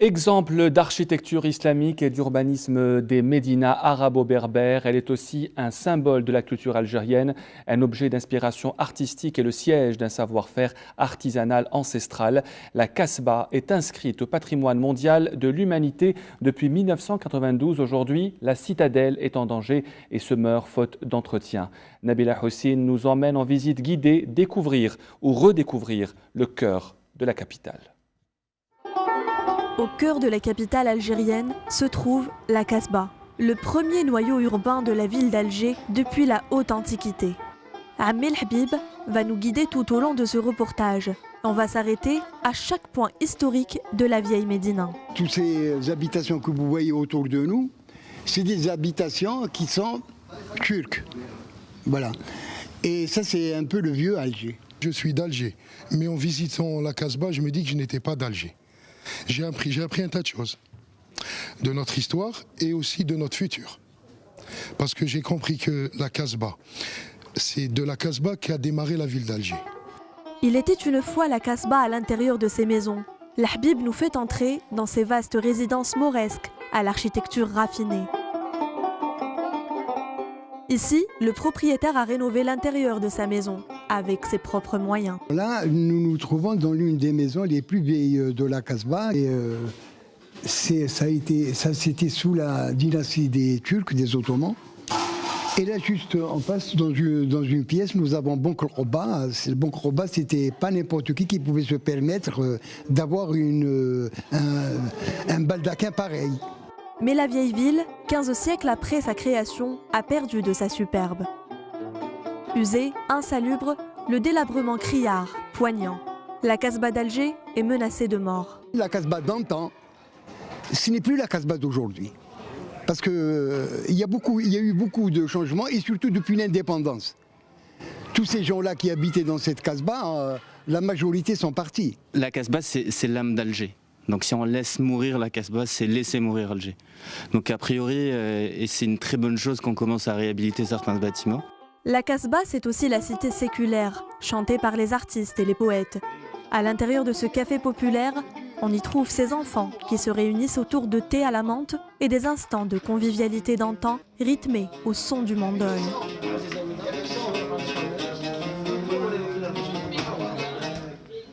Exemple d'architecture islamique et d'urbanisme des médinas arabo-berbères, elle est aussi un symbole de la culture algérienne, un objet d'inspiration artistique et le siège d'un savoir-faire artisanal ancestral. La Kasbah est inscrite au patrimoine mondial de l'humanité depuis 1992. Aujourd'hui, la citadelle est en danger et se meurt faute d'entretien. Nabila Houssine nous emmène en visite guidée découvrir ou redécouvrir le cœur de la capitale. Au cœur de la capitale algérienne se trouve la Kasbah, le premier noyau urbain de la ville d'Alger depuis la haute antiquité. Amel Habib va nous guider tout au long de ce reportage. On va s'arrêter à chaque point historique de la vieille Médina. Toutes ces habitations que vous voyez autour de nous, c'est des habitations qui sont turques. Voilà. Et ça, c'est un peu le vieux Alger. Je suis d'Alger, mais en visitant la Kasbah, je me dis que je n'étais pas d'Alger. J'ai appris un tas de choses de notre histoire et aussi de notre futur. Parce que j'ai compris que la Kasbah, c'est de la Kasbah qu'a démarré la ville d'Alger. Il était une fois la Kasbah à l'intérieur de ces maisons. L'Habib nous fait entrer dans ces vastes résidences mauresques à l'architecture raffinée. Ici, le propriétaire a rénové l'intérieur de sa maison avec ses propres moyens. Là, nous nous trouvons dans l'une des maisons les plus vieilles de la Kasbah. Et ça c'était sous la dynastie des Turcs, des Ottomans. Et là, juste en face, dans une pièce, nous avons Bank Roba. Le Bank Roba, c'était pas n'importe qui pouvait se permettre d'avoir un baldaquin pareil. Mais la vieille ville, 15 siècles après sa création, a perdu de sa superbe. Usé, insalubre, le délabrement criard, poignant. La Kasbah d'Alger est menacée de mort. La Kasbah d'antan, ce n'est plus la Kasbah d'aujourd'hui. Parce qu'il y a eu beaucoup de changements et surtout depuis l'indépendance. Tous ces gens-là qui habitaient dans cette Kasbah, la majorité sont partis. La Kasbah, c'est l'âme d'Alger. Donc si on laisse mourir la Kasbah, c'est laisser mourir Alger. Donc a priori, et c'est une très bonne chose qu'on commence à réhabiliter certains bâtiments. La Kasbah, c'est aussi la cité séculaire, chantée par les artistes et les poètes. À l'intérieur de ce café populaire, on y trouve ces enfants qui se réunissent autour de thé à la menthe et des instants de convivialité d'antan rythmés au son du mandol.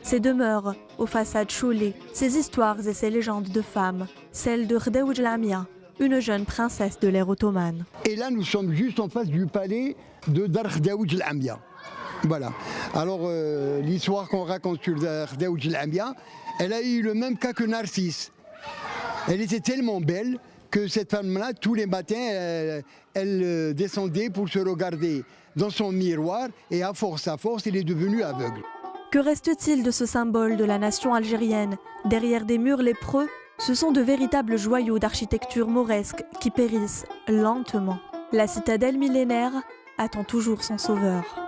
Ces demeures, aux façades chaulées, ces histoires et ces légendes de femmes, celle de Khdaouj Lamia, une jeune princesse de l'ère ottomane. Et là, nous sommes juste en face du palais de Dar Khdaouj Lamia. Voilà. Alors, l'histoire qu'on raconte sur Dar Khdaouj Lamia, elle a eu le même cas que Narcisse. Elle était tellement belle que cette femme-là, tous les matins, elle descendait pour se regarder dans son miroir et à force, elle est devenue aveugle. Que reste-t-il de ce symbole de la nation algérienne? Derrière des murs lépreux, ce sont de véritables joyaux d'architecture mauresque qui périssent lentement. La citadelle millénaire attend toujours son sauveur.